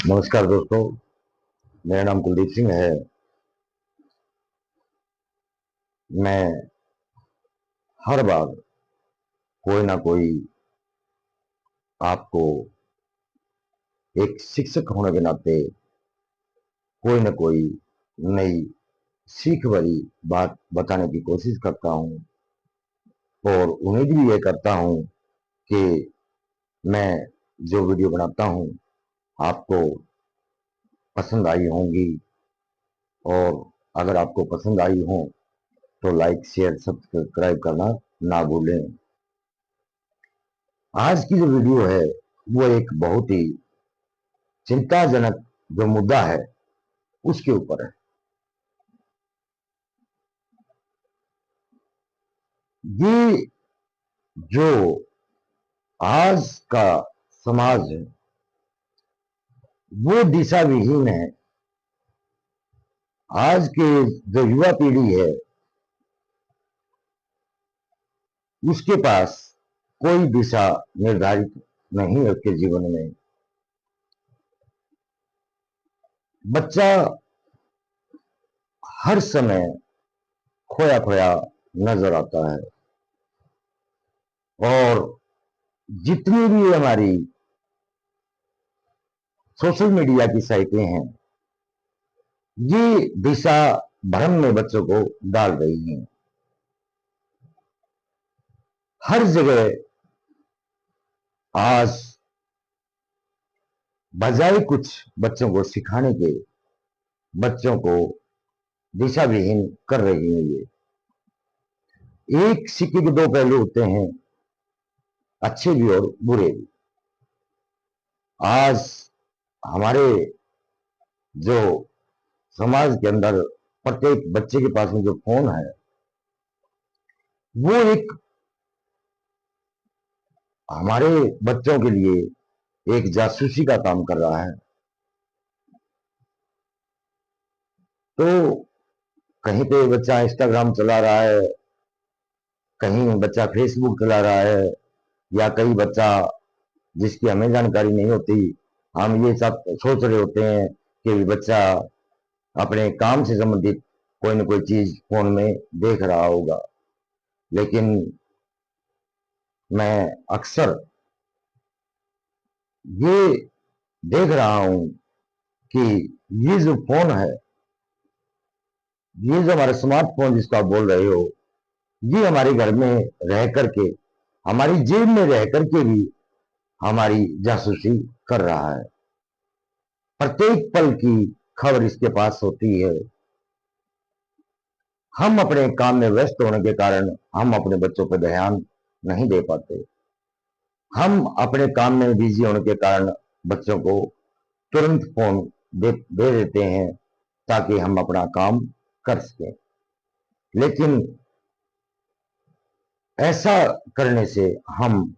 नमस्कार दोस्तों, मेरा नाम कुलदीप सिंह है। मैं हर बार कोई ना कोई आपको एक शिक्षक होने के नाते कोई ना कोई नई सीख भरी बात बताने की कोशिश करता हूं और उम्मीद भी ये करता हूं कि मैं जो वीडियो बनाता हूं आपको पसंद आई होंगी। और अगर आपको पसंद आई हो तो लाइक शेयर सब्सक्राइब करना ना भूलें। आज की जो वीडियो है वो एक बहुत ही चिंताजनक जो मुद्दा है उसके ऊपर है। ये जो आज का समाज है वो दिशा विहीन है। आज के जो युवा पीढ़ी है उसके पास कोई दिशा निर्धारित नहीं है उसके जीवन में। बच्चा हर समय खोया खोया नजर आता है और जितनी भी हमारी सोशल मीडिया की साइटें हैं ये दिशा भ्रम में बच्चों को डाल रही हैं। हर जगह आज बजाय कुछ बच्चों को सिखाने के बच्चों को दिशा विहीन कर रही है। ये एक सिक्के के दो पहलू होते हैं, अच्छे भी और बुरे भी। आज हमारे जो समाज के अंदर प्रत्येक बच्चे के पास में जो फोन है वो एक हमारे बच्चों के लिए एक जासूसी का काम कर रहा है। तो कहीं पे बच्चा इंस्टाग्राम चला रहा है, कहीं बच्चा फेसबुक चला रहा है, या कई बच्चा जिसकी हमें जानकारी नहीं होती, हम ये सब सोच रहे होते हैं कि बच्चा अपने काम से संबंधित कोई ना कोई चीज फोन में देख रहा होगा। लेकिन मैं अक्सर ये देख रहा हूं कि ये जो फोन है, ये जो हमारा स्मार्टफोन जिसको आप बोल रहे हो, ये हमारे घर में रह करके हमारी जेब में रह करके भी हमारी जासूसी कर रहा है। प्रत्येक पल की खबर इसके पास होती है। हम अपने काम में व्यस्त होने के कारण हम अपने बच्चों पर ध्यान नहीं दे पाते। हम अपने काम में बिजी होने के कारण बच्चों को तुरंत फोन दे देते हैं ताकि हम अपना काम कर सकें। लेकिन ऐसा करने से हम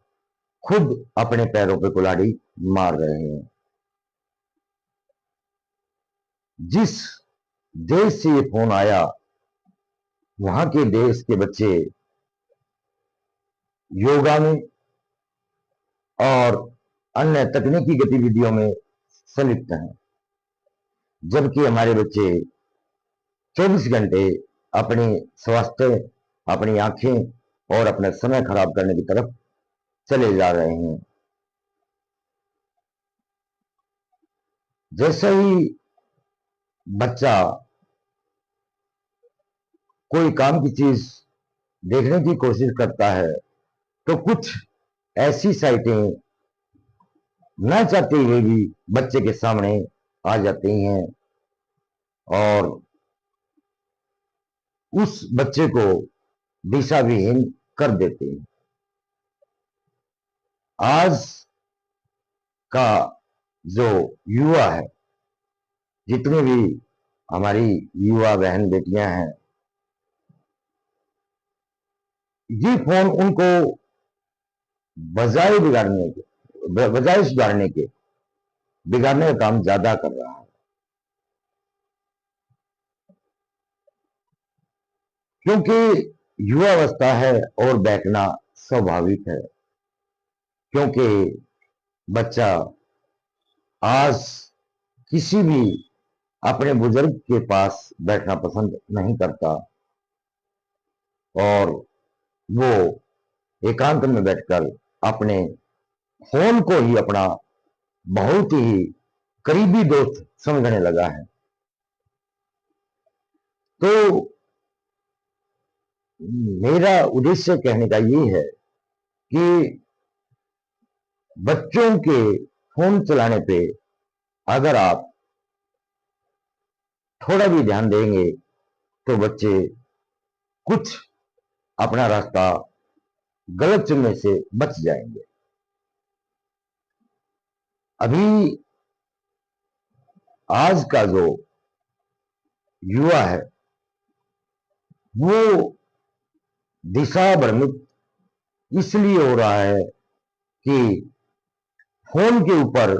खुद अपने पैरों पे कुल्हाड़ी मार रहे हैं। जिस देश से ये फोन आया वहां के देश के बच्चे योगा में और अन्य तकनीकी गतिविधियों में संलिप्त हैं, जबकि हमारे बच्चे 24 घंटे अपनी स्वास्थ्य, अपनी आंखें और अपना समय खराब करने की तरफ चले जा रहे हैं। जैसे ही बच्चा कोई काम की चीज देखने की कोशिश करता है तो कुछ ऐसी साइटें न चाहते हुए भी बच्चे के सामने आ जाती हैं और उस बच्चे को दिशा विहीन कर देते हैं। आज का जो युवा है, जितनी भी हमारी युवा बहन बेटियां हैं, ये फोन उनको बजाय बिगाड़ने के बजाय सुधारने के बिगाड़ने का काम ज्यादा कर रहा है। क्योंकि युवावस्था है और बहकना स्वाभाविक है। क्योंकि बच्चा आज किसी भी अपने बुजुर्ग के पास बैठना पसंद नहीं करता और वो एकांत में बैठकर अपने फोन को ही अपना बहुत ही करीबी दोस्त समझने लगा है। तो मेरा उद्देश्य कहने का ये है कि बच्चों के फोन चलाने पे अगर आप थोड़ा भी ध्यान देंगे तो बच्चे कुछ अपना रास्ता गलत चुनने से बच जाएंगे। अभी आज का जो युवा है वो दिशा भ्रमित इसलिए हो रहा है कि फोन के ऊपर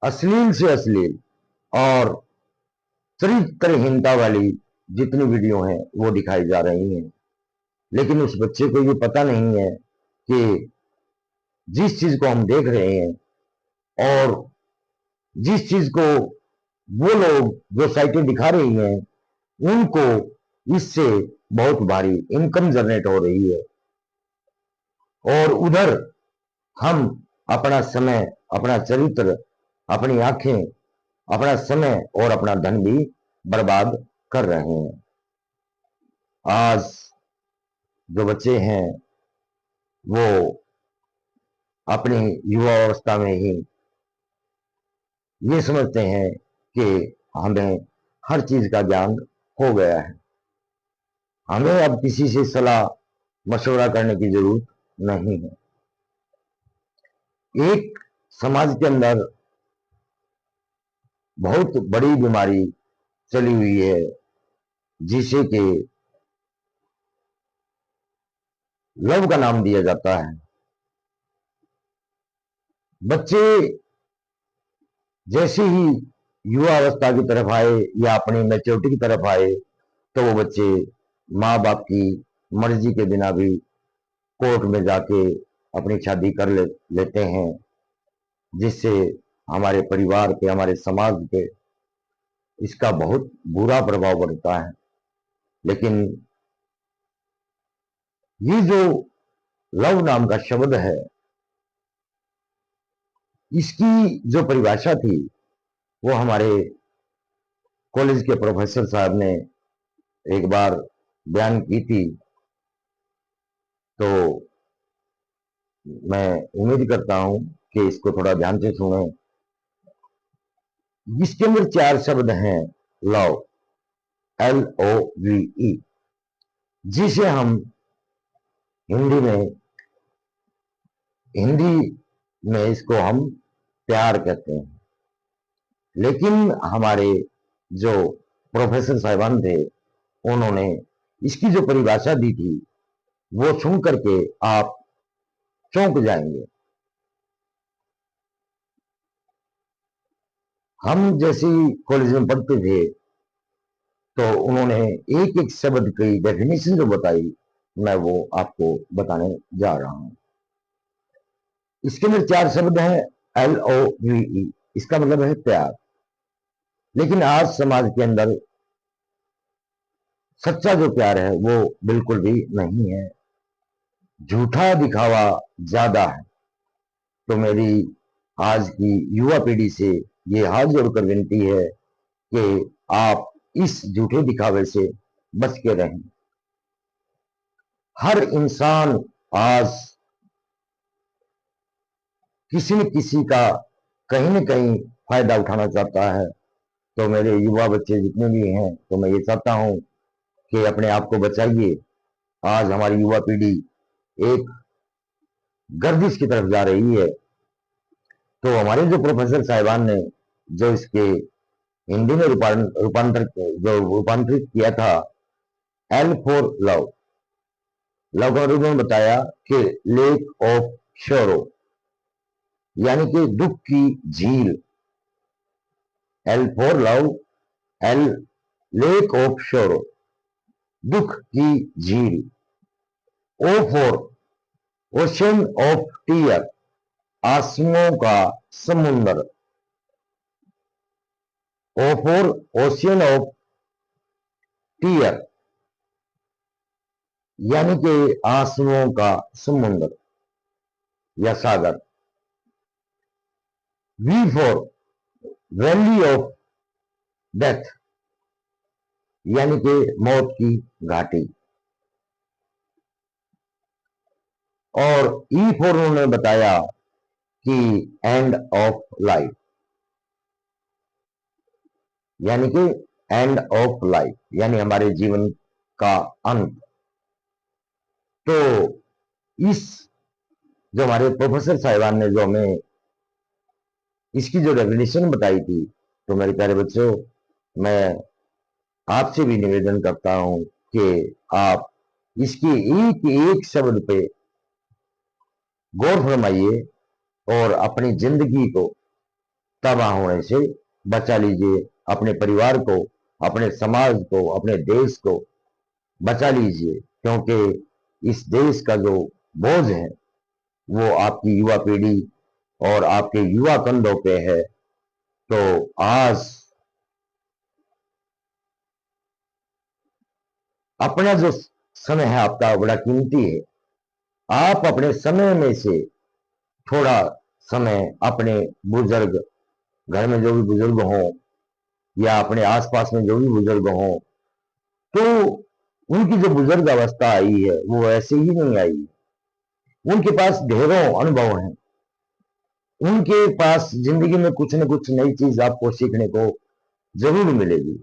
अश्लील से अश्लील और चरित्रहीनता वाली जितनी वीडियो हैं वो दिखाई जा रही हैं, लेकिन उस बच्चे को ये पता नहीं है कि जिस चीज को हम देख रहे हैं और जिस चीज को वो लोग जो साइटें दिखा रही हैं उनको इससे बहुत भारी इनकम जनरेट हो रही है और उधर हम अपना समय, अपना चरित्र, अपनी आंखें, अपना समय और अपना धन भी बर्बाद कर रहे हैं। आज जो बच्चे हैं वो अपनी युवा अवस्था में ही ये समझते हैं कि हमें हर चीज का ज्ञान हो गया है, हमें अब किसी से सलाह मशवरा करने की जरूरत नहीं है। एक समाज के अंदर बहुत बड़ी बीमारी चली हुई है जिसे कि लव का नाम दिया जाता है। बच्चे जैसे ही युवा अवस्था की तरफ आए या अपनी मैच्योरिटी की तरफ आए तो वो बच्चे माँ बाप की मर्जी के बिना भी कोर्ट में जाके अपनी शादी कर लेते हैं, जिससे हमारे परिवार पे, हमारे समाज पे इसका बहुत बुरा प्रभाव पड़ता है। लेकिन ये जो लव नाम का शब्द है इसकी जो परिभाषा थी वो हमारे कॉलेज के प्रोफेसर साहब ने एक बार बयान की थी, तो मैं उम्मीद करता हूं कि इसको थोड़ा ध्यान से सुने। इसके अंदर 4 शब्द हैं। लव, LOVE, जिसे हम हिंदी में इसको हम प्यार कहते हैं। लेकिन हमारे जो प्रोफेसर साहिबान थे उन्होंने इसकी जो परिभाषा दी थी वो सुन करके आप चौंक जाएंगे। हम जैसे कॉलेज में पढ़ते थे तो उन्होंने एक एक शब्द की डेफिनेशन जो बताई मैं वो आपको बताने जा रहा हूं। इसके अंदर 4 शब्द हैं। LOVE, इसका मतलब है प्यार। लेकिन आज समाज के अंदर सच्चा जो प्यार है वो बिल्कुल भी नहीं है, झूठा दिखावा ज्यादा है। तो मेरी आज की युवा पीढ़ी से ये हाथ जोड़कर विनती है कि आप इस झूठे दिखावे से बच के रहें। हर इंसान आज किसी न किसी का कहीं न कहीं फायदा उठाना चाहता है। तो मेरे युवा बच्चे जितने भी हैं तो मैं ये चाहता हूं कि अपने आप को बचाइए। आज हमारी युवा पीढ़ी एक गर्दिश की तरफ जा रही है। तो हमारे जो प्रोफेसर साहिबान ने जो इसके हिंदी में रूपांतरित किया था, L फॉर लव, लव का रूप में बताया कि लेक ऑफ शोरो, यानी कि दुख की झील। L for love, L lake of sorrow, दुख की झील। O for ocean of tear, आंसुओं का समुंदर। O for ocean of tear, यानी कि आंसुओं का समुद्र या सागर। V for valley of death, यानी कि मौत की घाटी। और ई फॉर उन्होंने बताया कि एंड ऑफ लाइफ, यानी कि एंड ऑफ लाइफ यानी हमारे जीवन का अंत। तो इस जो हमारे प्रोफेसर साहिबान ने जो हमें इसकी जो रेवल्यूशन बताई थी, तो मेरे प्यारे बच्चों, मैं आपसे भी निवेदन करता हूं कि आप इसके एक एक शब्द पे गौर फरमाइए और अपनी जिंदगी को तबाह होने से बचा लीजिए, अपने परिवार को, अपने समाज को, अपने देश को बचा लीजिए, क्योंकि इस देश का जो बोझ है वो आपकी युवा पीढ़ी और आपके युवा कंधों पे है। तो आज अपना जो समय है आपका बड़ा कीमती है। आप अपने समय में से थोड़ा समय अपने बुजुर्ग, घर में जो भी बुजुर्ग हों या अपने आसपास में जो भी बुजुर्ग हों, तो उनकी जो बुजुर्ग अवस्था आई है वो ऐसे ही नहीं आई। उनके पास ढेरों अनुभव हैं, उनके पास जिंदगी में कुछ न कुछ नई चीज आपको सीखने को जरूर मिलेगी।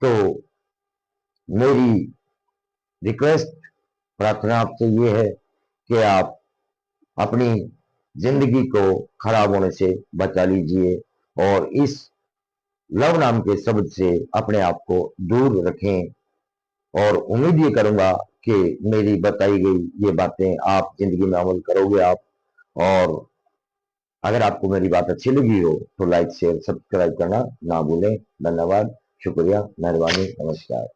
तो मेरी रिक्वेस्ट, प्रार्थना आपसे ये है कि आप अपनी जिंदगी को खराब होने से बचा लीजिए और इस लव नाम के शब्द से अपने आप को दूर रखें। और उम्मीद ये करूंगा कि मेरी बताई गई ये बातें आप जिंदगी में अमल करोगे आप। और अगर आपको मेरी बात अच्छी लगी हो तो लाइक शेयर सब्सक्राइब करना ना भूलें। धन्यवाद, शुक्रिया, मेहरबानी, नमस्कार।